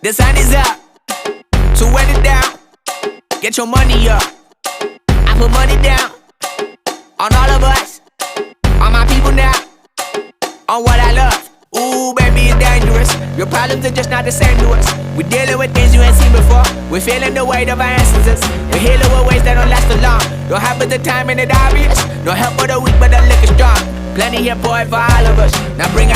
The sun is up, so wet it down. Get your money up. I put money down on all of us, on my people now, on what I love. Ooh, baby, it's dangerous. Your problems are just not the same to us. We're dealing with things you ain't seen before. We're feeling the weight of our ancestors. We're healing with ways that don't last too long. Don't have but the time and it obvious. No help for the weak, but the liquor strong. Plenty here for it for all of us. Now bring